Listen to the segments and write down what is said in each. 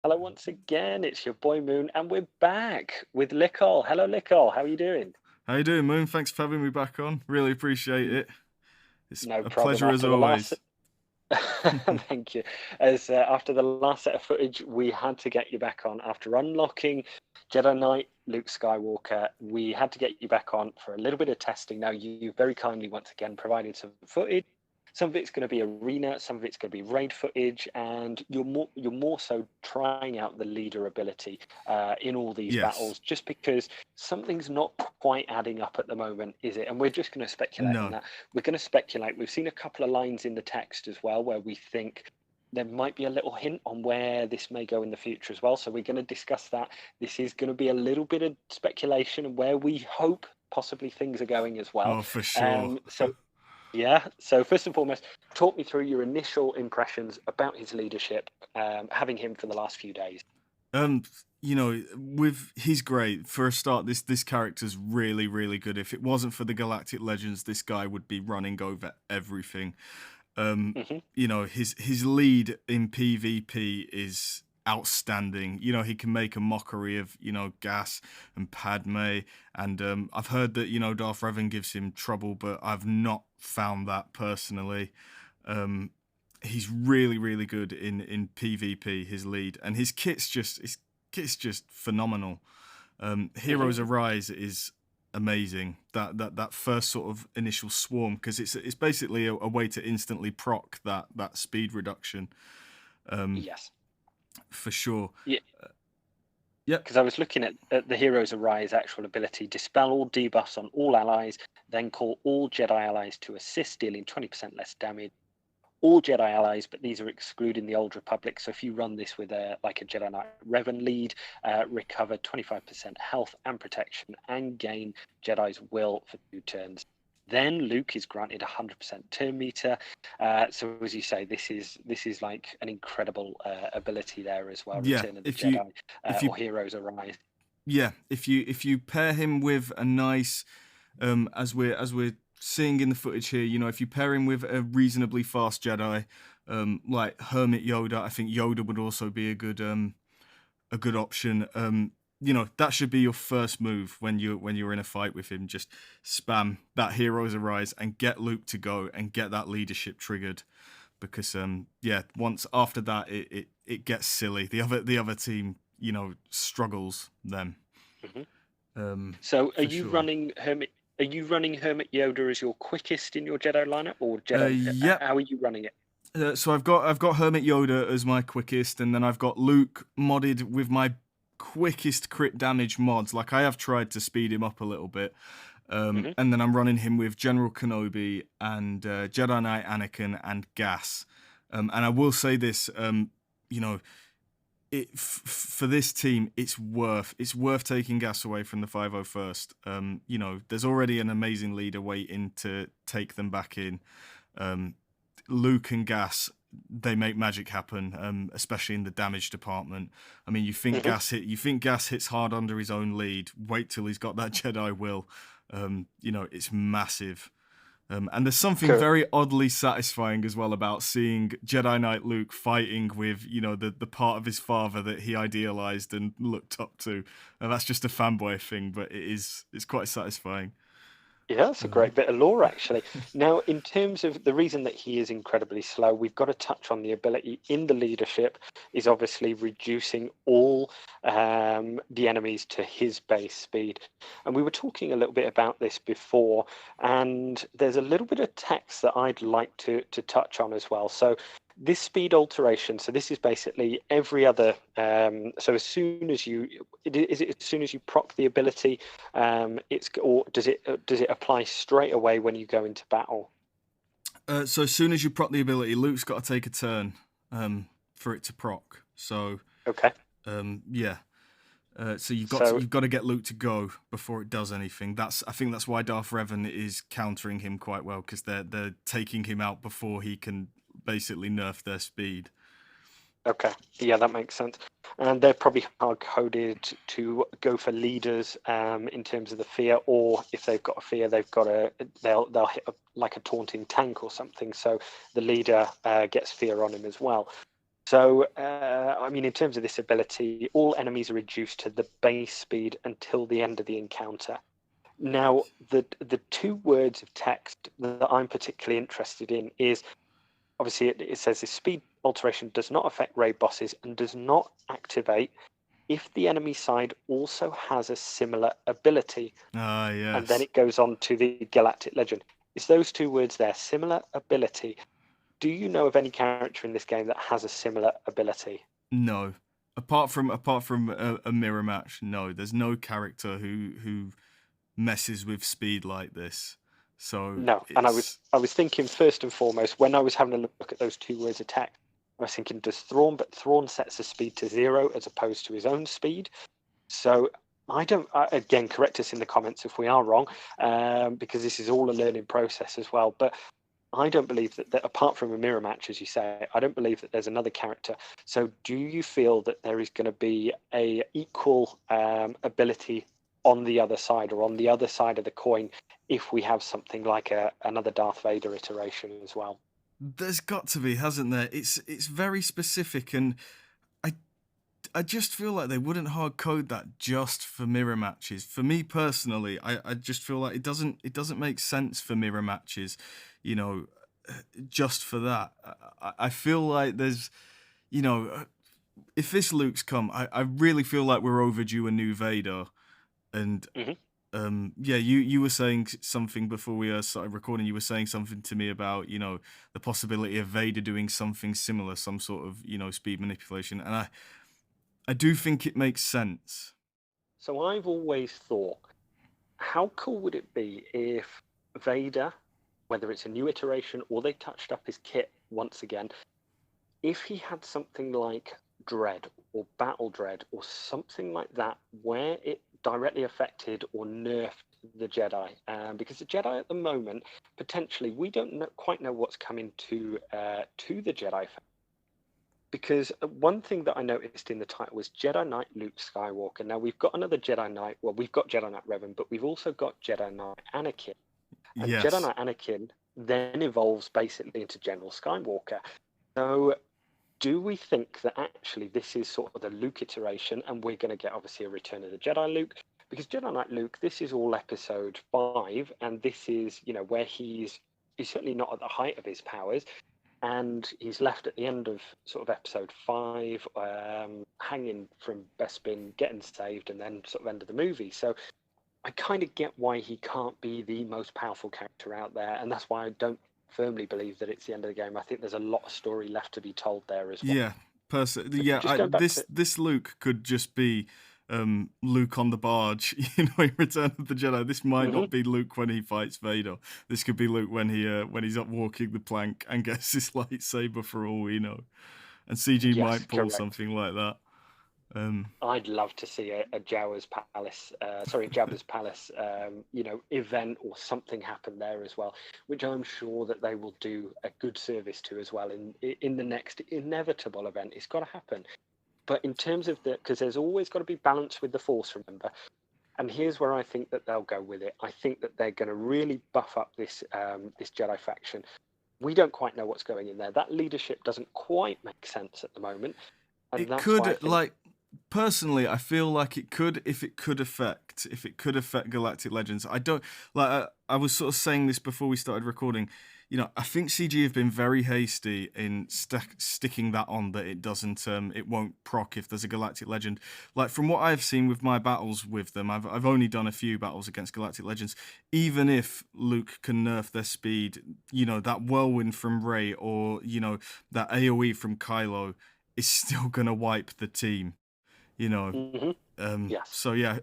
Hello once again, it's your boy Moon, and we're back with Licol. Hello Licol, how are you doing? How you doing, Moon? Thanks for having me back on. Really appreciate it. It's No a problem. pleasure as After the last, always. thank you. As after the last set of footage, we had to get you back on after unlocking Jedi Knight Luke Skywalker. We had to get you back on for a little bit of testing. Now you very kindly once again provided some footage. Some of it's going to be arena, some of it's going to be raid footage, and you're more so trying out the leader ability in all these Yes. battles, just because something's not quite adding up at the moment, is it? And we're just going to speculate on No. that. We're going to speculate. We've seen a couple of lines in the text as well where we think there might be a little hint on where this may go in the future as well. So we're going to discuss that. This is going to be a little bit of speculation and where we hope possibly things are going as well. Oh, for sure. So yeah. So first and foremost, talk me through your initial impressions about his leadership, having him for the last few days. Um, he's great. For a start, this character's really, really good. If it wasn't for the Galactic Legends, this guy would be running over everything. Hmm. His lead in PvP is outstanding. He can make a mockery of, Gas and Padme. And I've heard that, Darth Revan gives him trouble, but I've not found that personally. Um, he's really, really good in PvP, his lead. And his kit's just phenomenal. Hmm. Heroes Arise is amazing. That first sort of initial swarm, because it's basically a way to instantly proc that speed reduction. Um, Yes. for sure. Yeah. Yep. Because I was looking at the Heroes Arise actual ability: dispel all debuffs on all allies, then call all Jedi allies to assist, dealing 20% less damage. All Jedi allies, but these are excluding the Old Republic. So if you run this with a Jedi Knight Revan lead, recover 25% health and protection, and gain Jedi's will for 2 turns. Then Luke is granted 100% turn meter. So as you say, this is like an incredible ability there as well. Yeah. Return of the If you Jedi, if you or Heroes Arise. yeah if you pair him with a nice as we're seeing in the footage here, if you pair him with a reasonably fast Jedi, like Hermit Yoda, I think Yoda would also be a good option. That should be your first move when you're in a fight with him. Just spam that Heroes Arise and get Luke to go and get that leadership triggered. Because once after that it gets silly. The other team, struggles then. Mhm. So are For you sure. running Hermit? Are you running Hermit Yoda as your quickest in your Jedi lineup, or Jedi? Yep. How are you running it? So I've got Hermit Yoda as my quickest, and then I've got Luke modded with my quickest crit damage mods. Like, I have tried to speed him up a little bit, Hmm. and then I'm running him with General Kenobi and Jedi Knight Anakin and Gas. And I will say this, you know, for this team, it's worth taking Gas away from the 501st. There's already an amazing leader waiting to take them back in. Um, Luke and Gas, they make magic happen, especially in the damage department. I mean, Hmm. You think Gas hits hard under his own lead. Wait till he's got that Jedi will. It's massive. And there's something Cool. very oddly satisfying as well about seeing Jedi Knight Luke fighting with, the part of his father that he idealized and looked up to. And that's just a fanboy thing, but it's quite satisfying. Yeah, that's a Um, great bit of lore, actually. Now, in terms of the reason that he is incredibly slow, we've got to touch on the ability in the leadership is obviously reducing all the enemies to his base speed. And we were talking a little bit about this before, and there's a little bit of text that I'd like to touch on as well. So this speed alteration, so this is basically every other, so as soon as you, is it as soon as you proc the ability, it's, or does it apply straight away when you go into battle? so as soon as you proc the ability, Luke's got to take a turn for it to proc. So Okay. yeah. So you've got to, So you've got to get Luke to go before it does anything. I think that's why Darth Revan is countering him quite well, because they're taking him out before he can basically nerf their speed. okay, yeah, that makes sense. And they're probably hard coded to go for leaders in terms of the fear, or if they've got a fear, they'll hit like a taunting tank or something. So the leader gets fear on him as well. So, I mean, in terms of this ability, all enemies are reduced to the base speed until the end of the encounter. Now, the two words of text that I'm particularly interested in is, obviously, it says this speed alteration does not affect raid bosses and does not activate if the enemy side also has a similar ability. Ah, And then yes. it goes on to the Galactic Legend. It's those two words there, similar ability. Do you know of any character in this game that has a similar ability? No. Apart from a mirror match, no. There's no character who messes with speed like this. So No. And it's I was thinking first and foremost, when I was having a look at those two words of text, I was thinking, does Thrawn? But Thrawn sets the speed to 0 as opposed to his own speed. So I don't. Again, correct us in the comments if we are wrong, because this is all a learning process as well. But I don't believe that apart from a mirror match, as you say, I don't believe that there's another character. So do you feel that there is going to be a equal ability on the other side, or on the other side of the coin, if we have something like another Darth Vader iteration as well? there's got to be, hasn't there? It's very specific, and I I just feel like they wouldn't hard code that just for mirror matches. For me personally, I just feel like it doesn't make sense for mirror matches, you know, just for that. I feel like there's, you know, if this Luke's come, I really feel like we're overdue a new Vader. And Hmm. yeah, you were saying something before we started recording. You were saying something to me about, the possibility of Vader doing something similar, some sort of, speed manipulation, and I do think it makes sense. So I've always thought, how cool would it be if Vader, whether it's a new iteration or they touched up his kit once again, if he had something like Dread or Battle Dread or something like that, where it directly affected or nerfed the Jedi, because the Jedi at the moment, potentially, we don't quite know what's coming to the Jedi. Because one thing that I noticed in the title was Jedi Knight Luke Skywalker. Now we've got another Jedi Knight. Well, we've got Jedi Knight Revan, but we've also got Jedi Knight Anakin. And Jedi Yes, Knight Anakin then evolves basically into General Skywalker. So do we think that actually this is sort of the Luke iteration, and we're going to get obviously a Return of the Jedi Luke? Because Jedi Knight Luke, this is all episode 5, and this is, where he's certainly not at the height of his powers, and he's left at the end of sort of episode 5, hanging from Bespin, getting saved, and then sort of end of the movie. So I kind of get why he can't be the most powerful character out there, and that's why I don't firmly believe that it's the end of the game. I think there's a lot of story left to be told there as well. yeah, yeah. Just going back to This Luke could just be Luke on the barge, in Return of the Jedi. This might Mhm. not be Luke when he fights Vader. This could be Luke when he's up walking the plank and gets his lightsaber, for all we know. And CG Yes, might pull correct. something like that. I'd love to see a Jawa's palace, Jabba's palace, event or something happen there as well, which I'm sure that they will do a good service to as well in the next inevitable event. It's got to happen. But in terms of because there's always got to be balance with the Force, remember. And here's where I think that they'll go with it. I think that they're going to really buff up this Jedi faction. We don't quite know what's going in there. That leadership doesn't quite make sense at the moment, and It that's why I could, think. personally, I feel like it could, if it could affect Galactic Legends. I don't like. I was sort of saying this before we started recording. I think CG have been very hasty in sticking that on, that it doesn't, it won't proc if there's a Galactic Legend. Like, from what I've seen with my battles with them, I've only done a few battles against Galactic Legends. Even if Luke can nerf their speed, that whirlwind from Rey, or that AOE from Kylo is still gonna wipe the team. you know. Mhm. Yes. So yeah,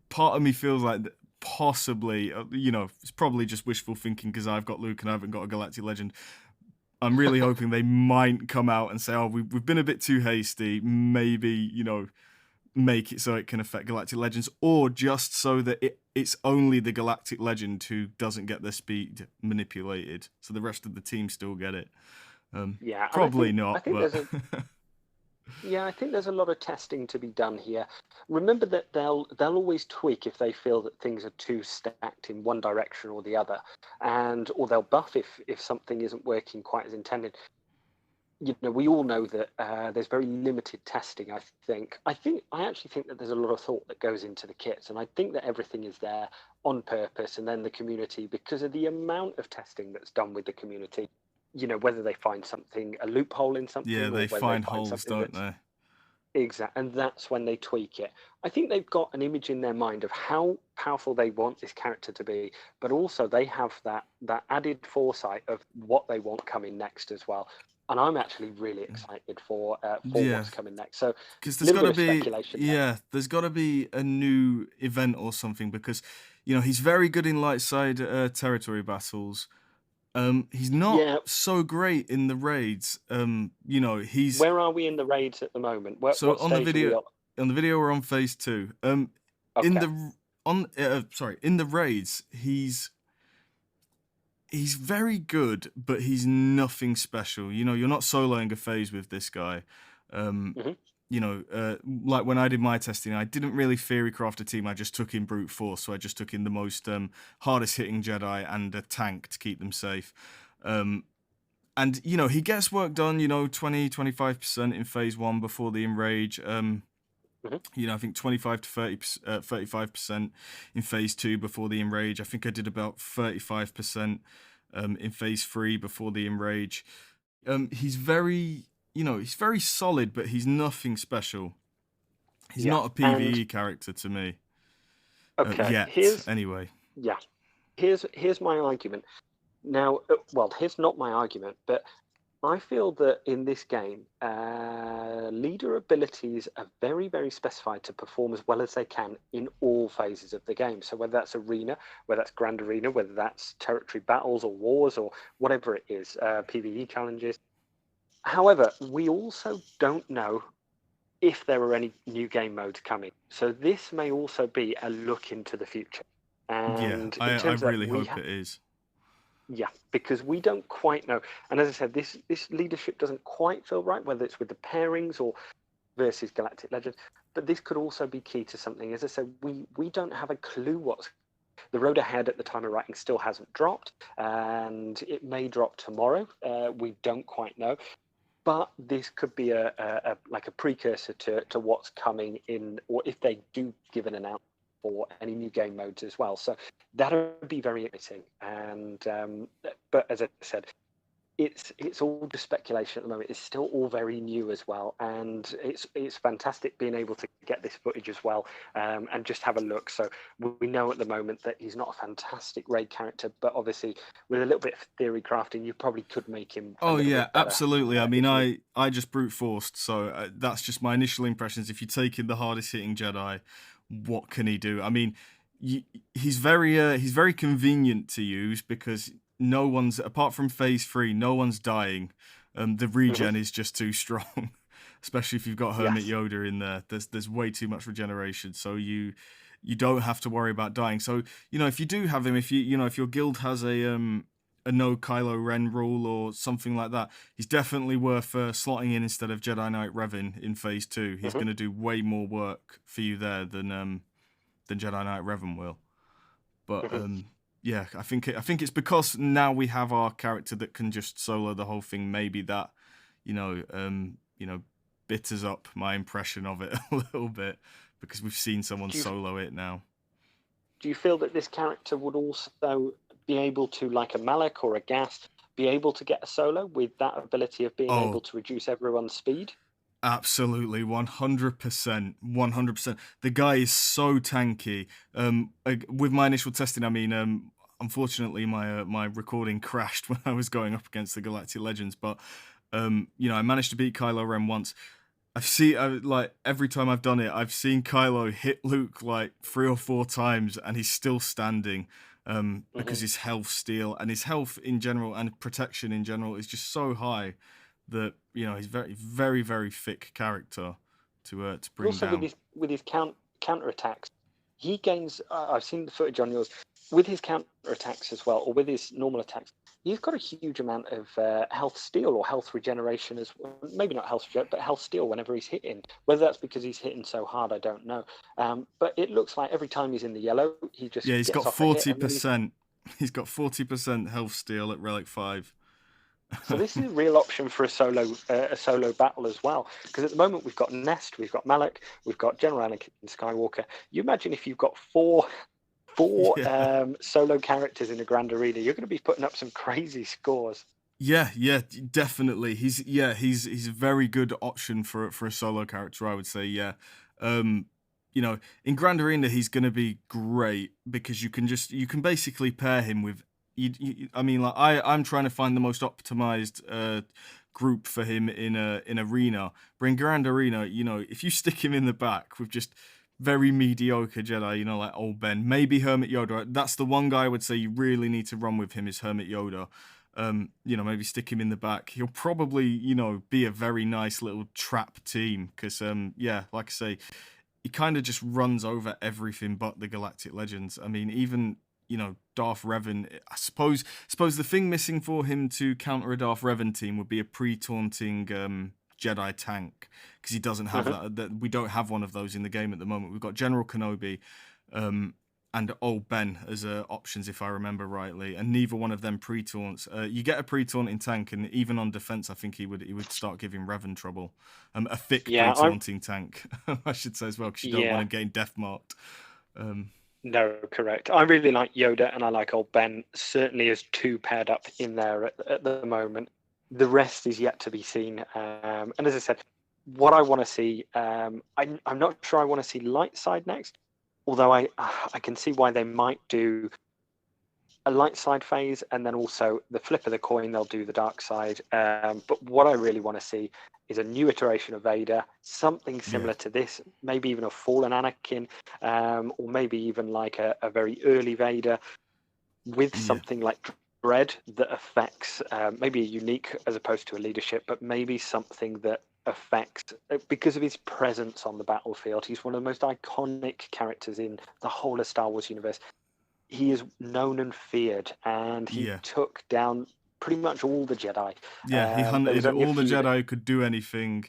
part of me feels like possibly, it's probably just wishful thinking because I've got Luke and I haven't got a Galactic Legend. I'm really hoping they might come out and say, "Oh, we've been a bit too hasty. Maybe make it so it can affect Galactic Legends, or just so that it's only the Galactic Legend who doesn't get their speed manipulated, so the rest of the team still get it." Yeah, and Probably I not, think but I think there's a lot of testing to be done here. Remember that they'll always tweak if they feel that things are too stacked in one direction or the other, or they'll buff if something isn't working quite as intended. we all know that there's very limited testing. I actually think that there's a lot of thought that goes into the kits, and I think that everything is there on purpose. And then the community, because of the amount of testing that's done with the community, whether they find something, a loophole in something, Yeah, or they whether find they find holes, something don't that's they? exact, and that's when they tweak it. I think they've got an image in their mind of how powerful they want this character to be, but also they have that added foresight of what they want coming next as well. And I'm actually really excited for Yeah, what's coming next. So because a little bit of speculation there. there's got to be a new event or something because he's very good in light side territory battles. He's not Yeah, so great in the raids. He's where are we in the raids at the moment? so What stage are we on? on the video we're on phase 2. In Okay. the in the raids he's very good, but he's nothing special. You're not soloing a phase with this guy. Hmm. Like when I did my testing, I didn't really theory craft a team. I just took in brute force, so I just took in the most hardest hitting Jedi and a tank to keep them safe. And he gets work done. 20-25% in phase 1 before the enrage. Hmm. I think 25 to 35% in phase 2 before the enrage. I think I did about 35% in phase 3 before the enrage. He's very, he's very solid, but he's nothing special. He's Yeah. not a And PvE character to me okay, yet. Anyway, yeah, here's my argument. Now, well, here's not my argument, but I feel that in this game, leader abilities are very, very specified to perform as well as they can in all phases of the game. So whether that's arena, whether that's grand arena, whether that's territory battles or wars or whatever it is, PvE challenges. However, we also don't know if there are any new game modes coming. So this may also be a look into the future. yeah, And in I terms of that, really hope it is. yeah, because we don't quite know. And as I said, this leadership doesn't quite feel right, whether it's with the pairings or versus Galactic Legends. But this could also be key to something. As I said, we don't have a clue what's the road ahead at the time of writing still hasn't dropped, and it may drop tomorrow. We don't quite know. But this could be a like a precursor to what's coming in, or if they do give an announcement for any new game modes as well. So that would be very exciting. And but as I said, it's all just speculation at the moment. It's still all very new as well, and it's fantastic being able to get this footage as well, and just have a look. So we know at the moment that he's not a fantastic raid character, but obviously with a little bit of theory crafting, you probably could make him. Oh yeah, bit better, absolutely. I mean, if you- I just brute forced, so that's just my initial impressions. If you take in the hardest hitting Jedi, what can he do? I mean, he's very convenient to use because no one's apart from phase 3, no one's dying. The regen is just too strong, especially if you've got Hermit Yes. Yoda in there. There's way too much regeneration, so you don't have to worry about dying. So if you do have him, if if your guild has a no Kylo Ren rule or something like that, he's definitely worth slotting in instead of Jedi Knight Revan in phase 2. He's going to do way more work for you there than Jedi Knight Revan will. But yeah, I think it's because now we have our character that can just solo the whole thing. Maybe that bitters up my impression of it a little bit because we've seen someone solo it now. Do you feel that this character would also be able to, like a Malak or a Gas, be able to get a solo with that ability of being able to reduce everyone's speed? Absolutely, 100%, 100%. The guy is so tanky. With my initial testing, I mean, unfortunately, my recording crashed when I was going up against the Galactic Legends, but I managed to beat Kylo Ren once. Like every time I've done it, I've seen Kylo hit Luke like 3 or 4 times, and he's still standing. Because his health steal and his health in general and protection in general is just so high that he's very, very, very thick character to bring Also, down. with his counter attacks, he gains. I've seen the footage on yours with his counter attacks as well, or with his normal attacks. He's got a huge amount of health steal or health regeneration as well. Maybe not health regeneration, but health steal whenever he's hitting. Whether that's because he's hitting so hard, I don't know. But it looks like every time he's in the yellow, he just he's gets got off 40%. He's got 40% health steal at Relic 5. So this is a real option for a solo battle as well, because at the moment we've got Nest, we've got Malak, we've got General Anakin Skywalker. You imagine if you've got four Yeah. solo characters in a grand arena, you're going to be putting up some crazy scores. Yeah, definitely. He's a very good option for a solo character, I would say. Yeah. Um, in Grand Arena he's going to be great because you can basically pair him with I mean, like I'm trying to find the most optimized group for him in Arena. But in Grand Arena, if you stick him in the back with just very mediocre Jedi, like old Ben, maybe Hermit Yoda. That's the one guy I would say you really need to run with him is Hermit Yoda. Maybe stick him in the back. He'll probably, be a very nice little trap team because, like I say, he kind of just runs over everything but the Galactic Legends. I mean, even, Darth Revan, I suppose the thing missing for him to counter a Darth Revan team would be a pre-taunting Jedi tank because he doesn't have that. We don't have one of those in the game at the moment. We've got General Kenobi, and old Ben as options, if I remember rightly, and neither one of them pre-taunts. You get a pre-taunting tank, and even on defense, I think he would start giving Revan trouble. A thick pre-taunting tank, I should say as well, because you don't want to gain death marked. No, correct. I really like Yoda, and I like old Ben. Certainly, as two paired up in there at the moment. The rest is yet to be seen. And as I said, what I want to see, I'm not sure I want to see light side next. Although I can see why they might do a light side phase and then also the flip of the coin, they'll do the dark side. But what I really want to see is a new iteration of Vader, something similar to this, maybe even a fallen Anakin, or maybe even like a very early Vader with something like Dread that affects maybe a unique as opposed to a leadership, but maybe something that affects because of his presence on the battlefield. He's one of the most iconic characters in the whole of Star Wars universe. He is known and feared, and he took down pretty much all the Jedi. Yeah, he hunted all the Jedi who could do anything,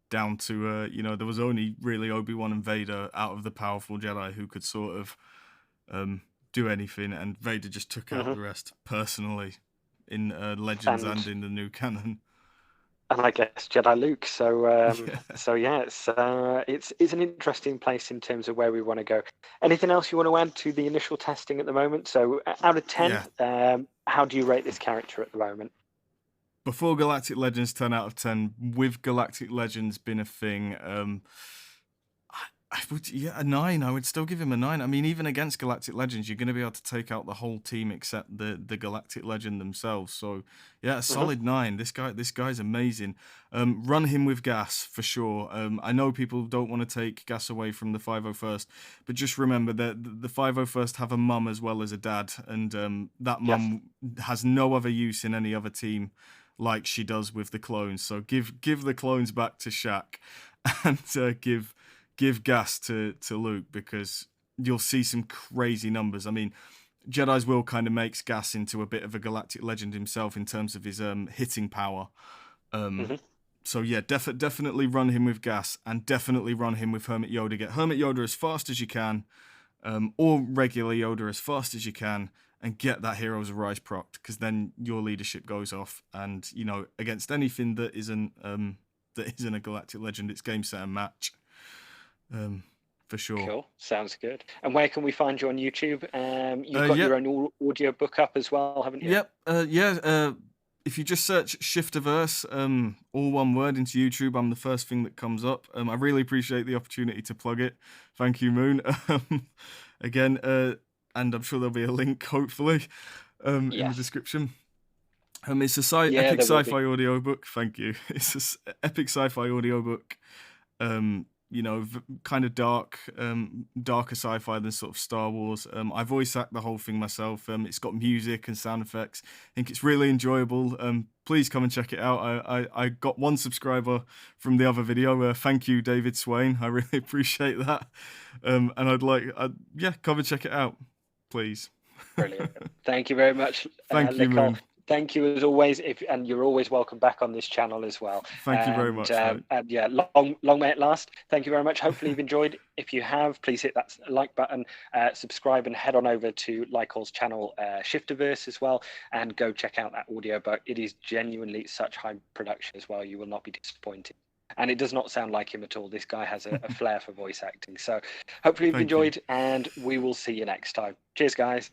down to there was only really Obi-Wan and Vader out of the powerful Jedi who could sort of do anything, and Vader just took out the rest personally in Legends and in the new canon. And I guess Jedi Luke. So it's an interesting place in terms of where we want to go. Anything else you want to add to the initial testing at the moment? So out of 10, how do you rate this character at the moment? Before Galactic Legends, 10 out of 10. With Galactic Legends been a thing, I would, a 9. I would still give him a 9. I mean, even against Galactic Legends, you're going to be able to take out the whole team except the Galactic Legend themselves. So, yeah, a solid 9. This guy's amazing. Run him with gas for sure. I know people don't want to take gas away from the 501st, but just remember that the 501st have a mum as well as a dad, and that mum has no other use in any other team like she does with the clones. So give the clones back to Shaq, and give gas to Luke, because you'll see some crazy numbers. I mean, Jedi's Will kind of makes gas into a bit of a Galactic Legend himself in terms of his hitting power. So yeah, definitely run him with gas, and definitely run him with Hermit Yoda. Get Hermit Yoda as fast as you can, or regular Yoda as fast as you can, and get that Heroes of Rise procced, because then your leadership goes off, and against anything that isn't a Galactic Legend, it's game, set, and match. For sure. Cool. Sounds good. And where can we find you on YouTube? You've got your own audio book up as well, haven't you? Yep. If you just search Shifterverse, all one word, into YouTube, I'm the first thing that comes up. I really appreciate the opportunity to plug it. Thank you, Moon. Again, and I'm sure there'll be a link, hopefully, in the description. It's a epic sci-fi audiobook. Thank you. It's an epic sci-fi audiobook. Kind of darker sci-fi than sort of Star Wars. I voice act the whole thing myself. It's got music and sound effects. I think it's really enjoyable. Please come and check it out. I got 1 subscriber from the other video. Thank you, David Swain. I really appreciate that. And come and check it out, please. Brilliant. Thank you very much. Thank you, Moon. Thank you as always. And you're always welcome back on this channel as well. Thank you very much. And yeah, long may it last. Thank you very much. Hopefully you've enjoyed. If you have, please hit that like button, subscribe, and head on over to Licol's channel, Shifterverse as well, and go check out that audiobook. It is genuinely such high production as well. You will not be disappointed. And it does not sound like him at all. This guy has a flair for voice acting. So hopefully you've enjoyed, and we will see you next time. Cheers, guys.